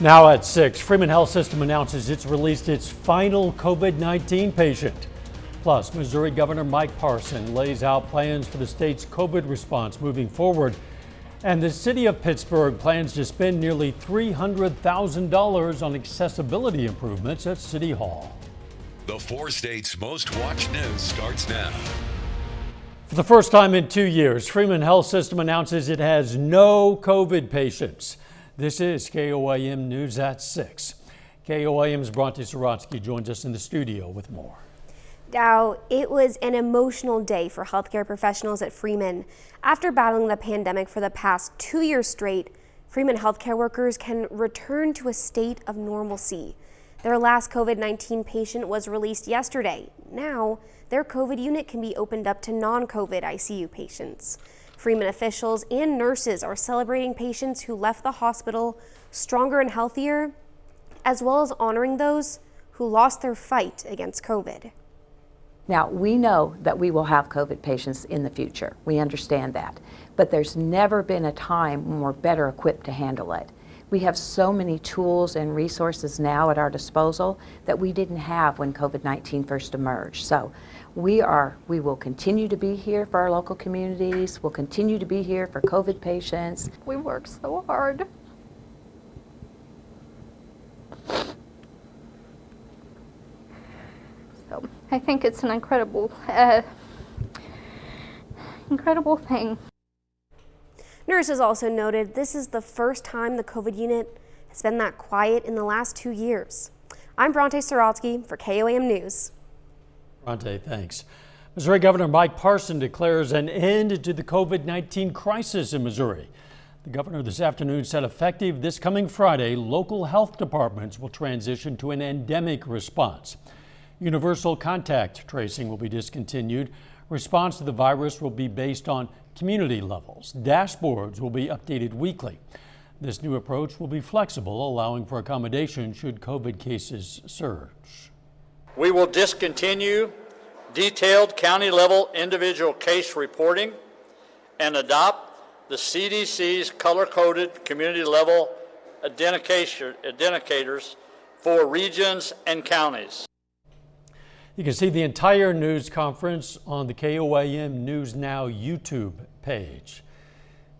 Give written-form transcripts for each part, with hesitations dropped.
Now at 6, Freeman Health System announces it's released its final COVID-19 patient. Plus, Missouri Governor Mike Parson lays out plans for the state's COVID response moving forward. And the city of Pittsburgh plans to spend nearly $300,000 on accessibility improvements at City Hall. The 4 states' most watched news starts now. For the first time in 2 years, Freeman Health System announces it has no COVID patients. This is KOAM News at 6. KOAM's Bronte Sorotsky joins us in the studio with more. Dow, it was an emotional day for healthcare professionals at Freeman. After battling the pandemic for the past 2 years straight, Freeman healthcare workers can return to a state of normalcy. Their last COVID-19 patient was released yesterday. Now, their COVID unit can be opened up to non-COVID ICU patients. Freeman officials and nurses are celebrating patients who left the hospital stronger and healthier, as well as honoring those who lost their fight against COVID. Now, we know that we will have COVID patients in the future. We understand that. But there's never been a time when we're better equipped to handle it. We have so many tools and resources now at our disposal that we didn't have when COVID-19 first emerged. So we will continue to be here for our local communities. We'll continue to be here for COVID patients. We work so hard. So I think it's an incredible thing. Nurses also noted this is the first time the COVID unit has been that quiet in the last 2 years. I'm Bronte Sorotsky for KOAM News. Bronte, thanks. Missouri Governor Mike Parson declares an end to the COVID-19 crisis in Missouri. The governor this afternoon said effective this coming Friday, local health departments will transition to an endemic response. Universal contact tracing will be discontinued. Response to the virus will be based on community levels. Dashboards will be updated weekly. This new approach will be flexible, allowing for accommodation should COVID cases surge. We will discontinue detailed county-level individual case reporting and adopt the CDC's color-coded community-level identifiers for regions and counties. You can see the entire news conference on the KOAM News Now YouTube page.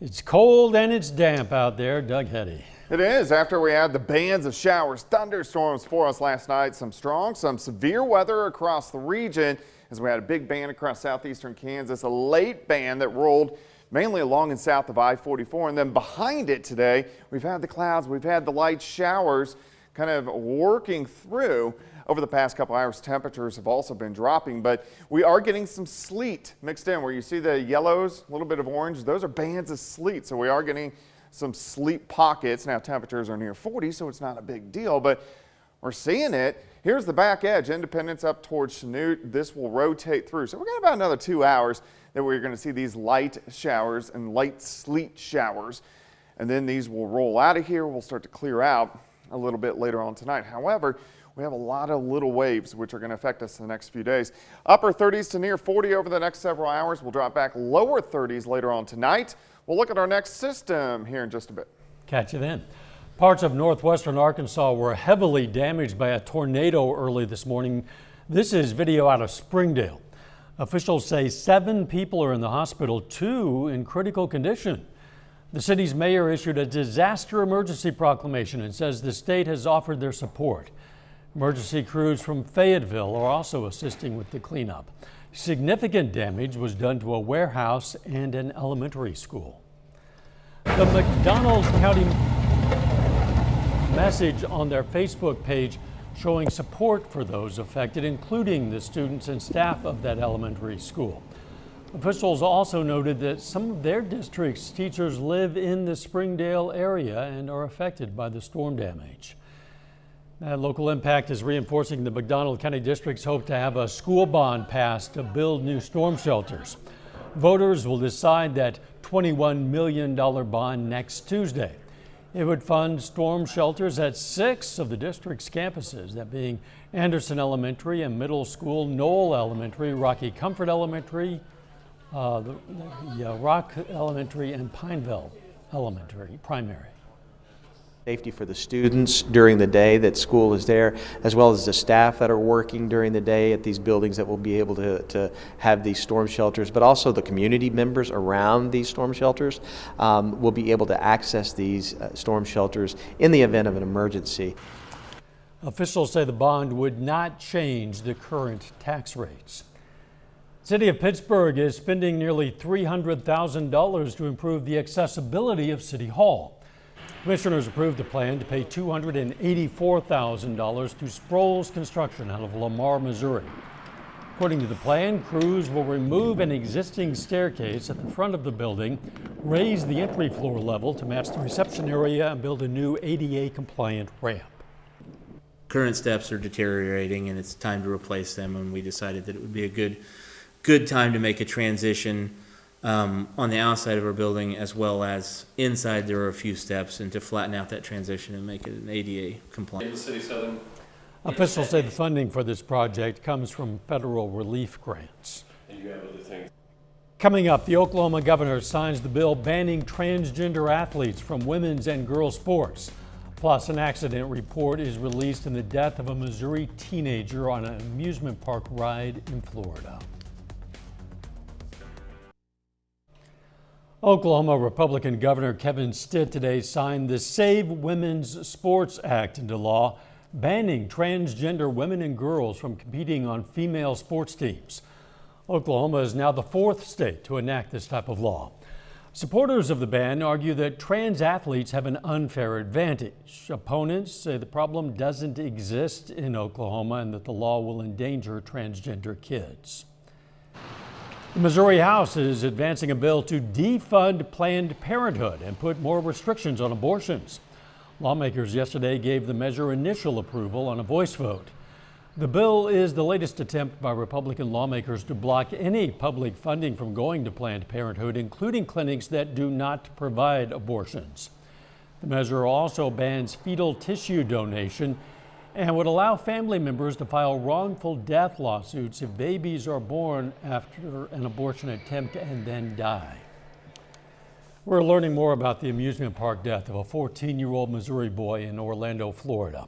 It's cold and it's damp out there. Doug Heddy. It is, after we had the bands of showers, thunderstorms for us last night, some strong, some severe weather across the region as we had a big band across southeastern Kansas, a late band that rolled mainly along and south of I-44, and then behind it today, we've had the clouds, we've had the light showers kind of working through. Over the past couple hours, temperatures have also been dropping, but we are getting some sleet mixed in. Where you see the yellows, a little bit of orange, those are bands of sleet. So we are getting some sleet pockets. Now temperatures are near 40, so it's not a big deal, but we're seeing it. Here's the back edge, Independence up towards Chanute. This will rotate through. So we're got about another 2 hours that we're going to see these light showers and light sleet showers. And then these will roll out of here. We'll start to clear out a little bit later on tonight. However, we have a lot of little waves which are going to affect us in the next few days. Upper 30s to near 40 over the next several hours. We'll drop back lower 30s later on tonight. We'll look at our next system here in just a bit. Catch you then. Parts of northwestern Arkansas were heavily damaged by a tornado early this morning. This is video out of Springdale. Officials say 7 people are in the hospital, 2 in critical condition. The city's mayor issued a disaster emergency proclamation and says the state has offered their support. Emergency crews from Fayetteville are also assisting with the cleanup. Significant damage was done to a warehouse and an elementary school. The McDonald County message on their Facebook page showing support for those affected, including the students and staff of that elementary school. Officials also noted that some of their district's teachers live in the Springdale area and are affected by the storm damage. That local impact is reinforcing the McDonald County District's hope to have a school bond passed to build new storm shelters. Voters will decide that $21 million bond next Tuesday. It would fund storm shelters at 6 of the district's campuses, that being Anderson Elementary and Middle School, Knoll Elementary, Rocky Comfort Elementary, Rock Elementary, and Pineville Elementary Primary. Safety for the students during the day that school is there, as well as the staff that are working during the day at these buildings that will be able to have these storm shelters, but also the community members around these storm shelters will be able to access these storm shelters in the event of an emergency. Officials say the bond would not change the current tax rates. City of Pittsburgh is spending nearly $300,000 to improve the accessibility of City Hall. Commissioners approved a plan to pay $284,000 to Sproul's Construction out of Lamar, Missouri. According to the plan, crews will remove an existing staircase at the front of the building, raise the entry floor level to match the reception area, and build a new ADA-compliant ramp. Current steps are deteriorating, and it's time to replace them, and we decided that it would be a good time to make a transition on the outside of our building as well as inside. There are a few steps, and to flatten out that transition and make it an ADA compliant. Officials say the funding for this project comes from federal relief grants. And you have other things. Coming up, the Oklahoma governor signs the bill banning transgender athletes from women's and girls sports. Plus, an accident report is released in the death of a Missouri teenager on an amusement park ride in Florida. Oklahoma Republican Governor Kevin Stitt today signed the Save Women's Sports Act into law, banning transgender women and girls from competing on female sports teams. Oklahoma is now the fourth state to enact this type of law. Supporters of the ban argue that trans athletes have an unfair advantage. Opponents say the problem doesn't exist in Oklahoma and that the law will endanger transgender kids. The Missouri House is advancing a bill to defund Planned Parenthood and put more restrictions on abortions. Lawmakers yesterday gave the measure initial approval on a voice vote. The bill is the latest attempt by Republican lawmakers to block any public funding from going to Planned Parenthood, including clinics that do not provide abortions. The measure also bans fetal tissue donation and would allow family members to file wrongful death lawsuits if babies are born after an abortion attempt and then die. We're learning more about the amusement park death of a 14-year-old Missouri boy in Orlando, Florida.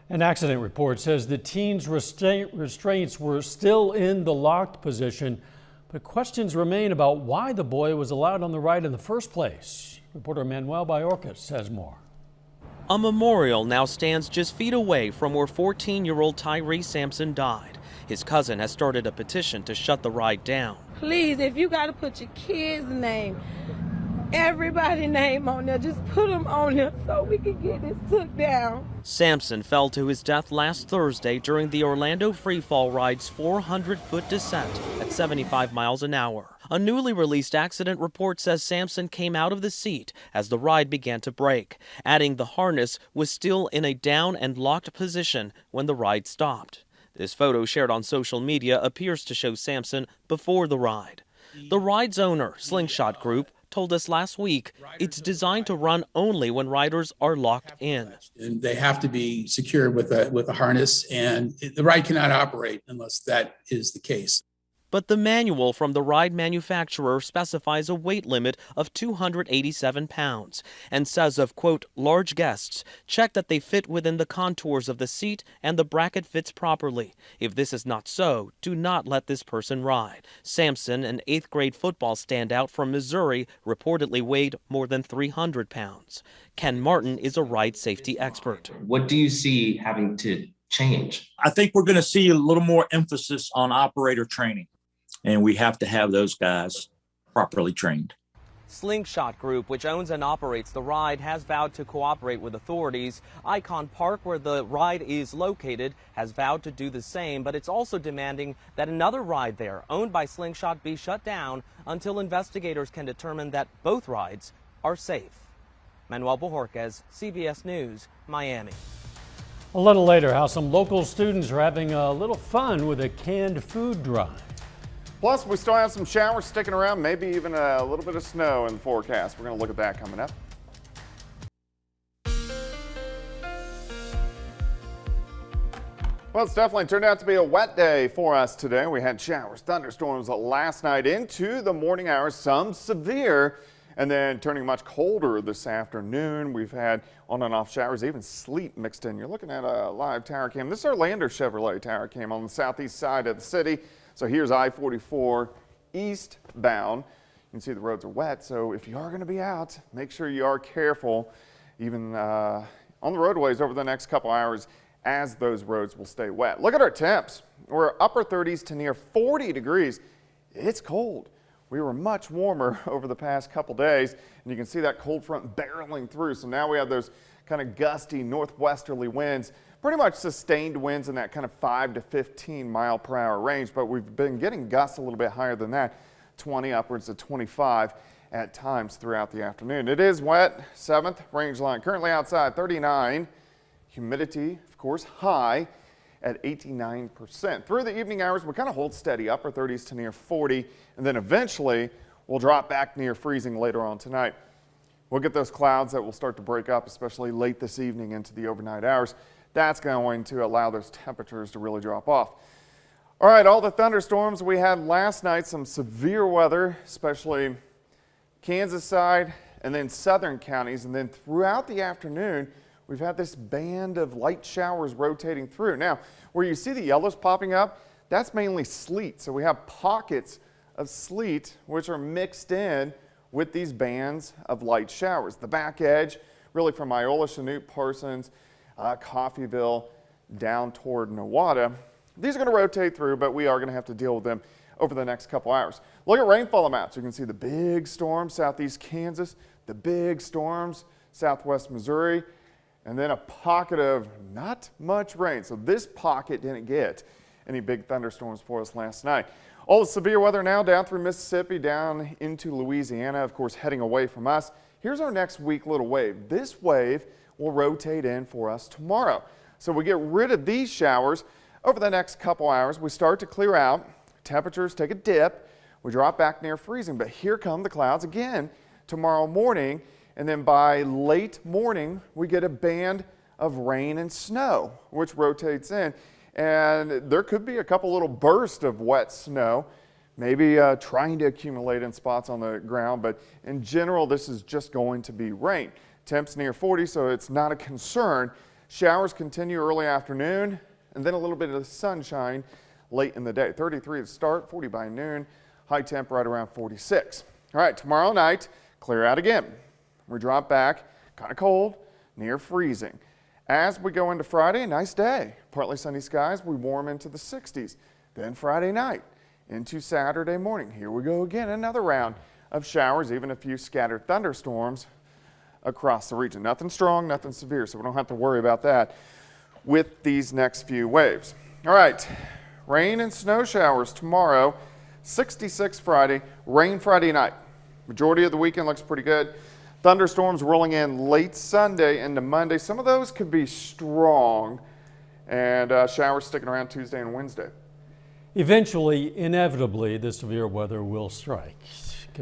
An accident report says the teen's restraints were still in the locked position, but questions remain about why the boy was allowed on the ride in the first place. Reporter Manuel Bajorquez has more. A memorial now stands just feet away from where 14-year-old Tyree Sampson died. His cousin has started a petition to shut the ride down. Please, if you got to put your kid's name, everybody's name on there, just put them on there so we can get this took down. Sampson fell to his death last Thursday during the Orlando Freefall ride's 400-foot descent at 75 miles an hour. A newly released accident report says Sampson came out of the seat as the ride began to break, adding the harness was still in a down and locked position when the ride stopped. This photo shared on social media appears to show Sampson before the ride. The ride's owner, Slingshot Group, told us last week it's designed to run only when riders are locked in. And they have to be secured with a harness, and the ride cannot operate unless that is the case. But the manual from the ride manufacturer specifies a weight limit of 287 pounds and says of, quote, large guests, check that they fit within the contours of the seat and the bracket fits properly. If this is not so, do not let this person ride. Sampson, an 8th grade football standout from Missouri, reportedly weighed more than 300 pounds. Ken Martin is a ride safety expert. What do you see having to change? I think we're going to see a little more emphasis on operator training. And we have to have those guys properly trained. Slingshot Group, which owns and operates the ride, has vowed to cooperate with authorities. Icon Park, where the ride is located, has vowed to do the same, but it's also demanding that another ride there, owned by Slingshot, be shut down until investigators can determine that both rides are safe. Manuel Bajorquez, CBS News, Miami. A little later, how some local students are having a little fun with a canned food drive. Plus, we still have some showers sticking around, maybe even a little bit of snow in the forecast. We're going to look at that coming up. Well, it's definitely turned out to be a wet day for us today. We had showers, thunderstorms last night into the morning hours, some severe. And then turning much colder this afternoon. We've had on and off showers, even sleet mixed in. You're looking at a live tower cam. This is our Lander Chevrolet tower cam on the southeast side of the city. So here's I-44 eastbound. You can see the roads are wet, so if you are going to be out, make sure you are careful, even on the roadways over the next couple hours, as those roads will stay wet. Look at our temps. We're upper 30s to near 40 degrees. It's cold. We were much warmer over the past couple days, and you can see that cold front barreling through. So now we have those kind of gusty northwesterly winds, pretty much sustained winds in that kind of 5 to 15 mile per hour range, but we've been getting gusts a little bit higher than that, 20 upwards to 25 at times throughout the afternoon. It is wet, 7th range line. Currently outside 39, humidity, of course, high at 89%. Through the evening hours, we kind of hold steady, upper 30s to near 40, and then eventually we'll drop back near freezing later on tonight. We'll get those clouds that will start to break up, especially late this evening into the overnight hours. That's going to allow those temperatures to really drop off. All right, all the thunderstorms we had last night, some severe weather, especially Kansas side and then southern counties, and then throughout the afternoon, we've had this band of light showers rotating through. Now, where you see the yellows popping up, that's mainly sleet. So we have pockets of sleet which are mixed in with these bands of light showers. The back edge, really from Iola, Chanute, Parsons, Coffeyville, down toward Nowata. These are going to rotate through, but we are going to have to deal with them over the next couple hours. Look at rainfall amounts. You can see the big storms southeast Kansas, the big storms southwest Missouri, and then a pocket of not much rain. So this pocket didn't get any big thunderstorms for us last night. All the severe weather now down through Mississippi, down into Louisiana, of course, heading away from us. Here's our next weak little wave. This wave will rotate in for us tomorrow. So we get rid of these showers over the next couple hours. We start to clear out. Temperatures take a dip. We drop back near freezing, but here come the clouds again tomorrow morning. And then by late morning, we get a band of rain and snow, which rotates in. And there could be a couple little bursts of wet snow, maybe trying to accumulate in spots on the ground. But in general, this is just going to be rain. Temps near 40, so it's not a concern. Showers continue early afternoon, and then a little bit of sunshine late in the day. 33 to start, 40 by noon, high temp right around 46. All right, tomorrow night, clear out again. We drop back, kind of cold, near freezing. As we go into Friday, a nice day. Partly sunny skies, we warm into the 60s. Then Friday night into Saturday morning. Here we go again, another round of showers, even a few scattered thunderstorms across the region. Nothing strong, nothing severe, so we don't have to worry about that with these next few waves. All right, rain and snow showers tomorrow, 66 Friday, rain Friday night. Majority of the weekend looks pretty good. Thunderstorms rolling in late Sunday into Monday. Some of those could be strong, and showers sticking around Tuesday and Wednesday. Eventually, inevitably, the severe weather will strike.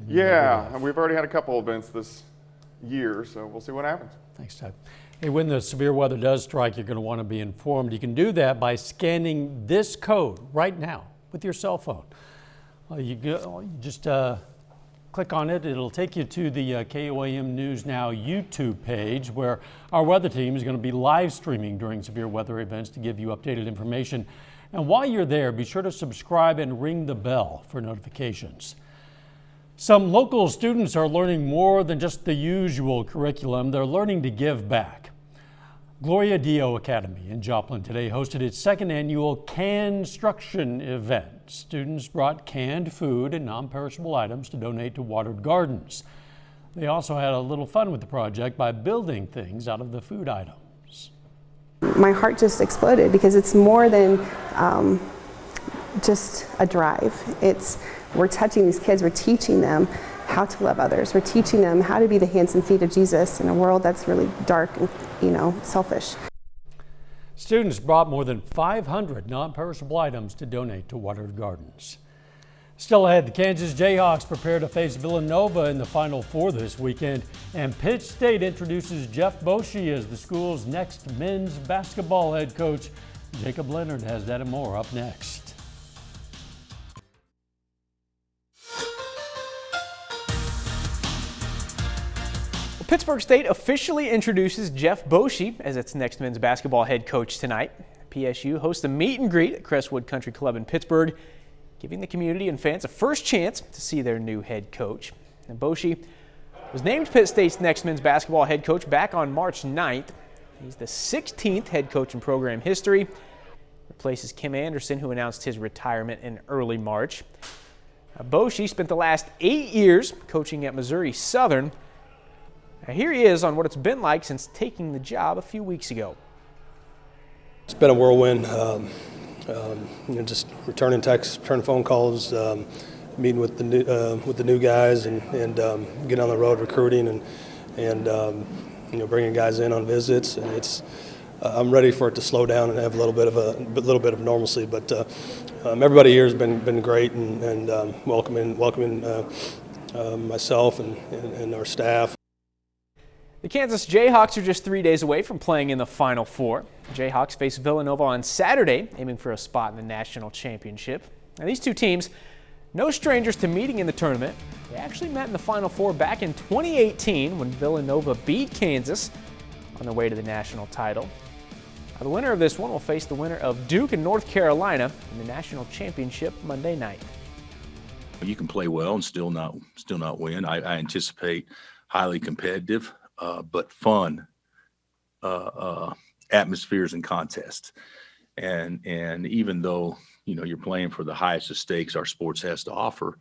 Yeah, and we've already had a couple events this year, so we'll see what happens. Thanks, Doug. Hey, when the severe weather does strike, you're going to want to be informed. You can do that by scanning this code right now with your cell phone. You just click on it. It'll take you to the KOAM News Now YouTube page, where our weather team is going to be live streaming during severe weather events to give you updated information. And while you're there, be sure to subscribe and ring the bell for notifications. Some local students are learning more than just the usual curriculum. They're learning to give back. Gloria Dio Academy in Joplin today hosted its second annual Can-struction event. Students brought canned food and non-perishable items to donate to watered gardens. They also had a little fun with the project by building things out of the food items. My heart just exploded because it's more than just a drive. We're touching these kids, we're teaching them how to love others. We're teaching them how to be the hands and feet of Jesus in a world that's really dark and, selfish. Students brought more than 500 non-perishable items to donate to watered gardens. Still ahead, the Kansas Jayhawks prepare to face Villanova in the Final Four this weekend, and Pitt State introduces Jeff Boschee as the school's next men's basketball head coach. Jacob Leonard has that and more up next. Pittsburgh State officially introduces Jeff Boschee as its next men's basketball head coach tonight. PSU hosts a meet and greet at Crestwood Country Club in Pittsburgh, giving the community and fans a first chance to see their new head coach. And Boschee was named Pitt State's next men's basketball head coach back on March 9th. He's the 16th head coach in program history. Replaces Kim Anderson, who announced his retirement in early March. Boschee spent the last 8 years coaching at Missouri Southern. Now here he is on what it's been like since taking the job a few weeks ago. It's been a whirlwind. Just returning texts, returning phone calls, meeting with the new guys, and getting on the road recruiting and bringing guys in on visits. And it's I'm ready for it to slow down and have a little bit of normalcy. But everybody here has been great and welcoming myself and our staff. The Kansas Jayhawks are just 3 days away from playing in the Final Four. The Jayhawks face Villanova on Saturday, aiming for a spot in the national championship. Now, these two teams, no strangers to meeting in the tournament. They actually met in the Final Four back in 2018 when Villanova beat Kansas on their way to the national title. Now, the winner of this one will face the winner of Duke and North Carolina in the national championship Monday night. You can play well and still not win. I anticipate highly competitive, but fun atmospheres and contests. And even though you're playing for the highest of stakes our sports has to offer,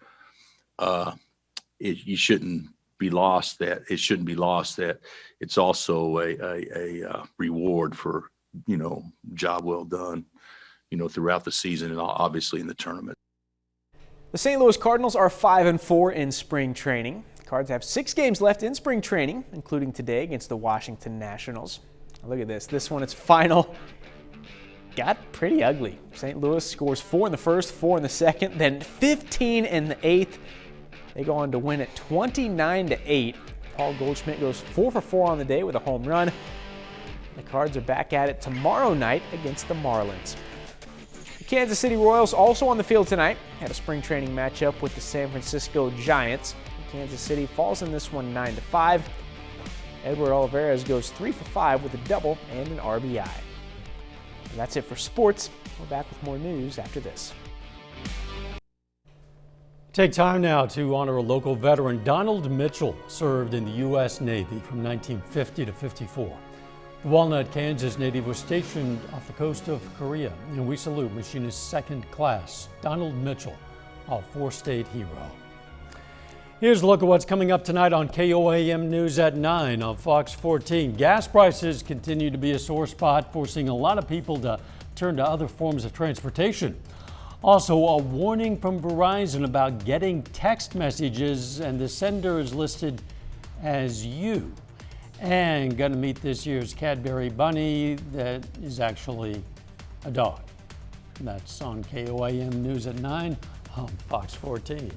it shouldn't be lost that it's also a reward for job well done throughout the season and obviously in the tournament. The St. Louis Cardinals are 5-4 in spring training. The Cards have 6 games left in spring training, including today against the Washington Nationals. Look at this. This one, it's final. Got pretty ugly. St. Louis scores 4 in the first, 4 in the second, then 15 in the 8th. They go on to win it 29-8. Paul Goldschmidt goes 4 for 4 on the day with a home run. The Cards are back at it tomorrow night against the Marlins. The Kansas City Royals also on the field tonight. Had a spring training matchup with the San Francisco Giants. Kansas City falls in this one 9-5. Edward Olivares goes 3 for 5 with a double and an RBI. And that's it for sports. We're back with more news after this. Take time now to honor a local veteran. Donald Mitchell served in the U.S. Navy from 1950 to 54. The Walnut, Kansas native was stationed off the coast of Korea, and we salute Machinist Second Class Donald Mitchell, our 4-state hero. Here's a look at what's coming up tonight on KOAM News at 9 on Fox 14. Gas prices continue to be a sore spot, forcing a lot of people to turn to other forms of transportation. Also, a warning from Verizon about getting text messages, and the sender is listed as you. And going to meet this year's Cadbury Bunny that is actually a dog. That's on KOAM News at 9 on Fox 14.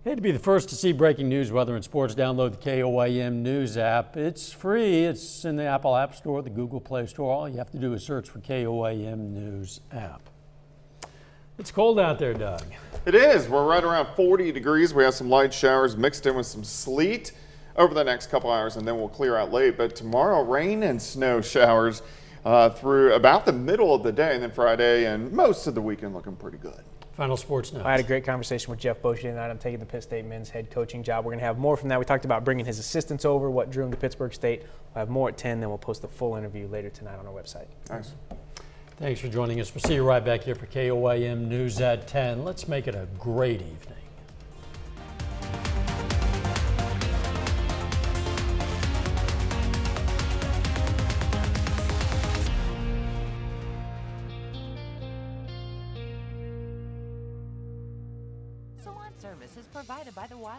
Hey, to be the first to see breaking news, weather, and sports, download the KOAM News app. It's free. It's in the Apple App Store, the Google Play Store. All you have to do is search for KOAM News app. It's cold out there, Doug. It is. We're right around 40 degrees. We have some light showers mixed in with some sleet over the next couple hours, and then we'll clear out late. But tomorrow, rain and snow showers through about the middle of the day, and then Friday and most of the weekend looking pretty good. Final sports notes. I had a great conversation with Jeff Boschee tonight. I'm taking the Pitt State men's head coaching job. We're going to have more from that. We talked about bringing his assistants over, what drew him to Pittsburgh State. We'll have more at 10, then we'll post the full interview later tonight on our website. Nice. Thanks for joining us. We'll see you right back here for KOAM News at 10. Let's make it a great evening. Salon service is provided by the